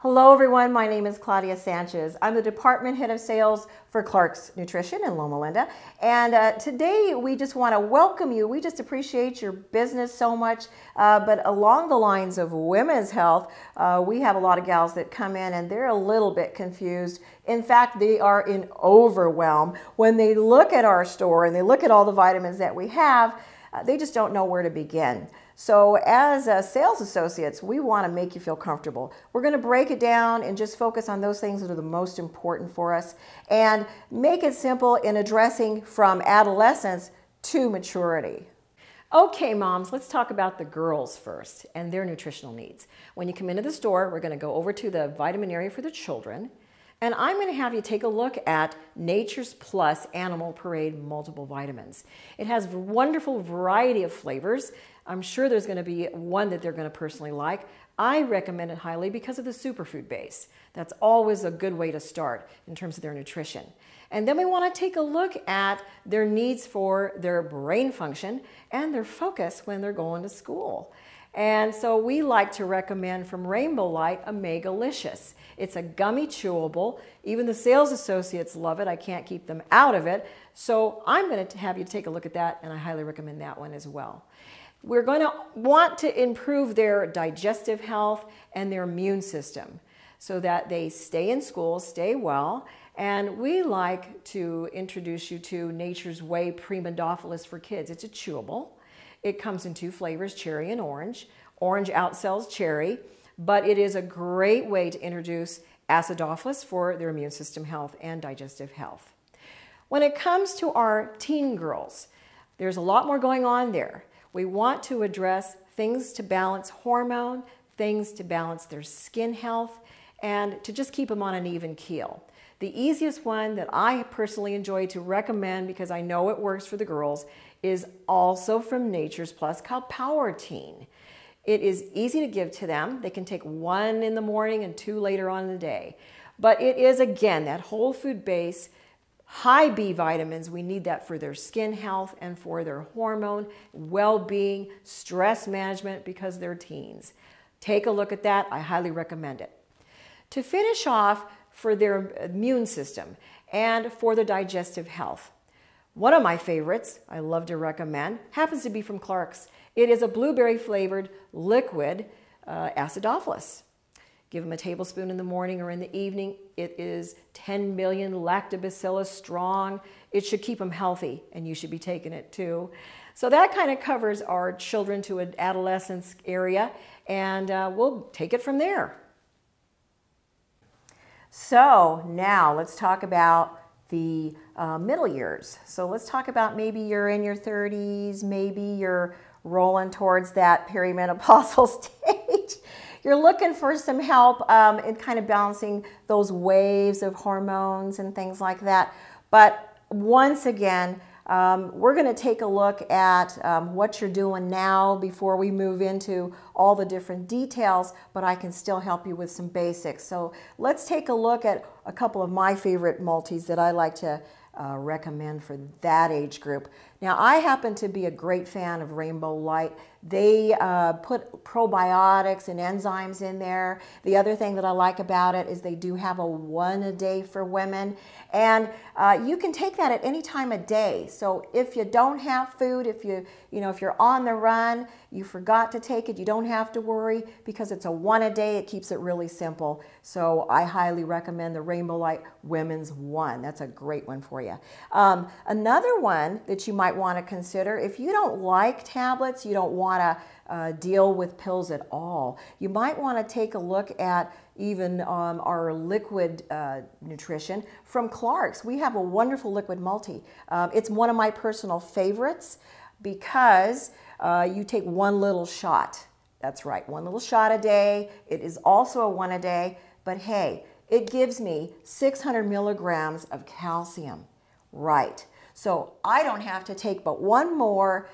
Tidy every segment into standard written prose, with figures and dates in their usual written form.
Hello everyone, my name is Claudia Sanchez. I'm the Department Head of Sales for Clark's Nutrition in Loma Linda. And today we just want to welcome you. We just appreciate your business so much. But along the lines of women's health, we have a lot of gals that come in and they're a little bit confused. In fact, they are in overwhelm. When they look at our store and they look at all the vitamins that we have, they just don't know where to begin. So as sales associates, we want to make you feel comfortable. We're going to break it down and just focus on those things that are the most important for us and make it simple in addressing from adolescence to maturity. Okay, moms, let's talk about the girls first and their nutritional needs. When you come into the store, we're going to go over to the vitamin area for the children. And I'm going to have you take a look at Nature's Plus Animal Parade Multiple Vitamins. It has a wonderful variety of flavors. I'm sure there's going to be one that they're going to personally like. I recommend it highly because of the superfood base. That's always a good way to start in terms of their nutrition. And then we want to take a look at their needs for their brain function and their focus when they're going to school. And so we like to recommend from Rainbow Light Omegalicious. It's a gummy chewable. Even the sales associates love it. I can't keep them out of it. So I'm going to have you take a look at that, and I highly recommend that one as well. We're going to want to improve their digestive health and their immune system so that they stay in school, stay well. And we like to introduce you to Nature's Way Primodophilus for kids. It's a chewable. It comes in two flavors, cherry and orange. Orange outsells cherry, but it is a great way to introduce acidophilus for their immune system health and digestive health. When it comes to our teen girls, there's a lot more going on there. We want to address things to balance hormone, things to balance their skin health, and to just keep them on an even keel. The easiest one that I personally enjoy to recommend, because I know it works for the girls, is also from Nature's Plus called Power Teen. It is easy to give to them. They can take one in the morning and two later on in the day. But it is, again, that whole food base, high B vitamins. We need that for their skin health and for their hormone, well-being, stress management because they're teens. Take a look at that. I highly recommend it. To finish off, for their immune system and for their digestive health, one of my favorites I love to recommend happens to be from Clark's. It is a blueberry flavored liquid acidophilus. Give them a tablespoon in the morning or in the evening. It is 10 million lactobacillus strong. It should keep them healthy, and you should be taking it too. So that kind of covers our children to an adolescence area, and we'll take it from there. So now let's talk about the middle years. So let's talk about maybe you're in your 30s, maybe you're rolling towards that perimenopausal stage. You're looking for some help in kind of balancing those waves of hormones and things like that. But once again, we're going to take a look at what you're doing now before we move into all the different details, but I can still help you with some basics. So let's take a look at a couple of my favorite multis that I like to recommend for that age group. Now, I happen to be a great fan of Rainbow Light. They put probiotics and enzymes in there. The other thing that I like about it is they do have a one a day for women. And you can take that at any time of day. So if you don't have food, if you're on the run, you forgot to take it, you don't have to worry because it's a one a day. It keeps it really simple. So I highly recommend the Rainbow Light Women's One. That's a great one for you. Another one that you might want to consider, if you don't like tablets, you don't want to deal with pills at all, you might want to take a look at even our liquid nutrition from Clark's. We have a wonderful liquid multi. It's one of my personal favorites because you take one little shot. That's right, one little shot a day. It is also a one a day, but hey, it gives me 600 milligrams of calcium. Right. So I don't have to take but one more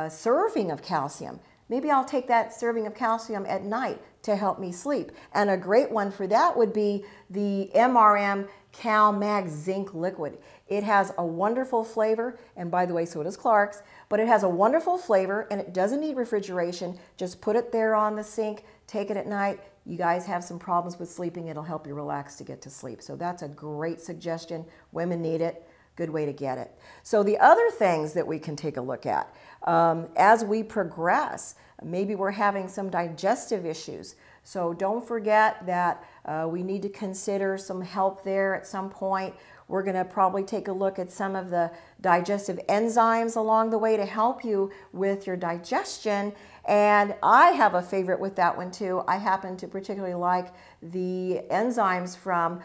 serving of calcium. Maybe I'll take that serving of calcium at night to help me sleep. And a great one for that would be the MRM Cal Mag Zinc Liquid. It has a wonderful flavor, and by the way, so does Clark's, but it has a wonderful flavor and it doesn't need refrigeration. Just put it there on the sink, take it at night. You guys have some problems with sleeping, it'll help you relax to get to sleep. So that's a great suggestion. Women need it. Good way to get it. So the other things that we can take a look at as we progress, maybe we're having some digestive issues. So don't forget that we need to consider some help there at some point. We're going to probably take a look at some of the digestive enzymes along the way to help you with your digestion. And I have a favorite with that one too. I happen to particularly like the enzymes from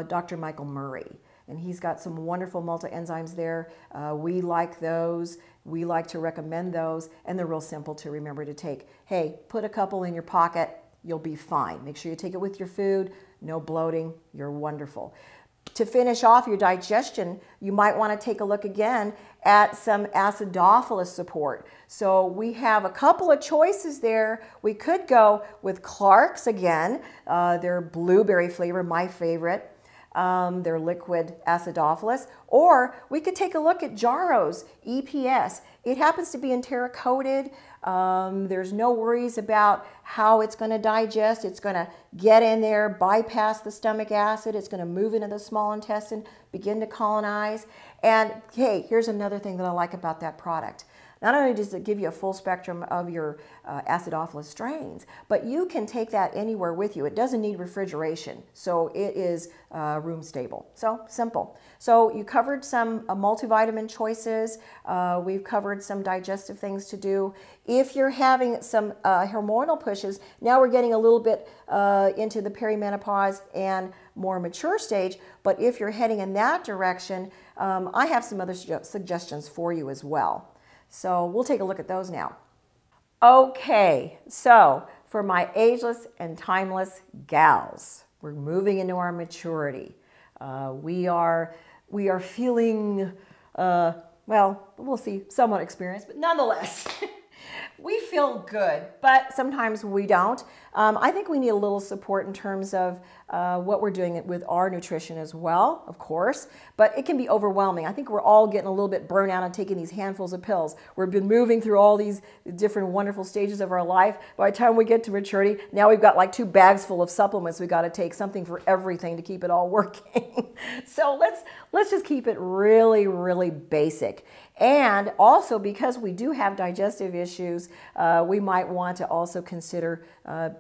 Dr. Michael Murray. And he's got some wonderful multi-enzymes there. We like those. We like to recommend those. And they're real simple to remember to take. Hey, put a couple in your pocket. You'll be fine. Make sure you take it with your food. No bloating. You're wonderful. To finish off your digestion, you might want to take a look again at some acidophilus support. So we have a couple of choices there. We could go with Clark's again. Their blueberry flavor, my favorite. Their liquid acidophilus, or we could take a look at Jarrow's EPS. It happens to be enteric-coated. There's no worries about how it's going to digest. It's going to get in there, bypass the stomach acid. It's going to move into the small intestine, begin to colonize. And hey, here's another thing that I like about that product. Not only does it give you a full spectrum of your acidophilus strains, but you can take that anywhere with you. It doesn't need refrigeration, so it is room stable. So simple. So you covered some multivitamin choices. We've covered some digestive things to do. If you're having some hormonal pushes, now we're getting a little bit into the perimenopause and more mature stage, but if you're heading in that direction, I have some other suggestions for you as well. So we'll take a look at those now. Okay, so for my ageless and timeless gals, we're moving into our maturity. We are feeling, well, we'll see, somewhat experienced, but nonetheless, we feel good, but sometimes we don't. I think we need a little support in terms of what we're doing with our nutrition as well, of course, but it can be overwhelming. I think we're all getting a little bit burnt out on taking these handfuls of pills. We've been moving through all these different wonderful stages of our life. By the time we get to maturity, now we've got like 2 bags full of supplements we got to take, something for everything to keep it all working. So let's just keep it really, really basic. And also, because we do have digestive issues, we might want to also consider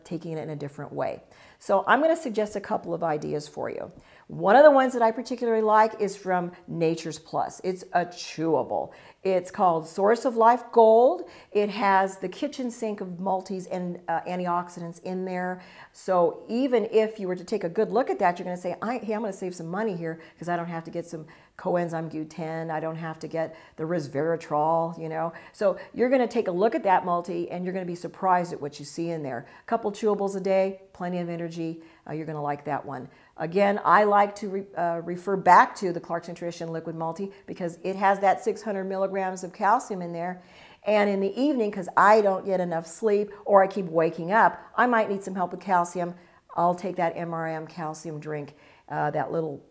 taking it in a different way. So I'm going to suggest a couple of ideas for you. One of the ones that I particularly like is from Nature's Plus. It's a chewable. It's called Source of Life Gold. It has the kitchen sink of multis and antioxidants in there. So even if you were to take a good look at that, you're going to say, hey, I'm going to save some money here because I don't have to get some coenzyme Q10. I don't have to get the resveratrol, you know. So you're going to take a look at that multi and you're going to be surprised at what you see in there. A couple chewables a day, plenty of energy. You're going to like that one. Again, I like to refer back to the Clark's Nutrition Liquid Multi because it has that 600 milligrams of calcium in there. And in the evening, because I don't get enough sleep or I keep waking up, I might need some help with calcium. I'll take that MRM calcium drink, that little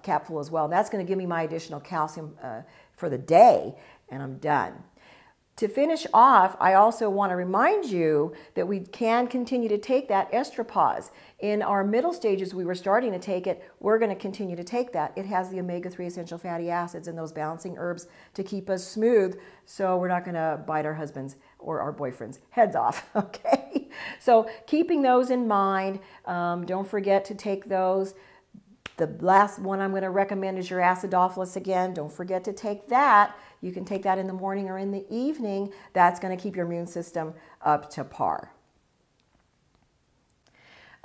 capful as well. And that's going to give me my additional calcium for the day, and I'm done. To finish off, I also want to remind you that we can continue to take that estropause. In our middle stages, we were starting to take it. We're going to continue to take that. It has the omega-3 essential fatty acids and those balancing herbs to keep us smooth, so we're not going to bite our husbands or our boyfriends' heads off, okay? So keeping those in mind, don't forget to take those. The last one I'm going to recommend is your acidophilus again. Don't forget to take that. You can take that in the morning or in the evening. That's going to keep your immune system up to par.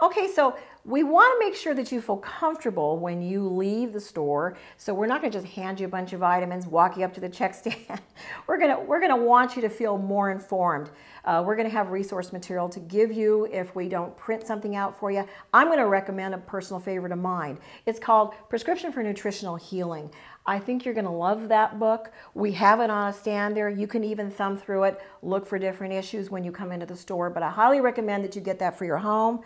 Okay, so we want to make sure that you feel comfortable when you leave the store. So we're not going to just hand you a bunch of vitamins, walk you up to the check stand. We're going to want you to feel more informed. We're going to have resource material to give you if we don't print something out for you. I'm going to recommend a personal favorite of mine. It's called Prescription for Nutritional Healing. I think you're going to love that book. We have it on a stand there. You can even thumb through it, look for different issues when you come into the store. But I highly recommend that you get that for your home,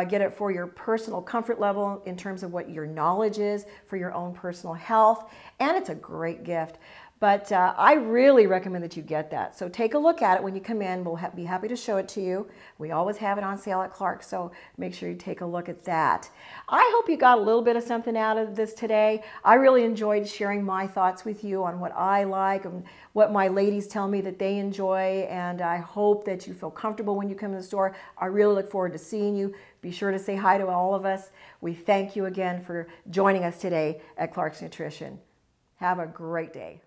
get it for your personal comfort level in terms of what your knowledge is for your own personal health. And it's a great gift. But I really recommend that you get that. So take a look at it when you come in. We'll be happy to show it to you. We always have it on sale at Clark's, so make sure you take a look at that. I hope you got a little bit of something out of this today. I really enjoyed sharing my thoughts with you on what I like and what my ladies tell me that they enjoy, and I hope that you feel comfortable when you come to the store. I really look forward to seeing you. Be sure to say hi to all of us. We thank you again for joining us today at Clark's Nutrition. Have a great day.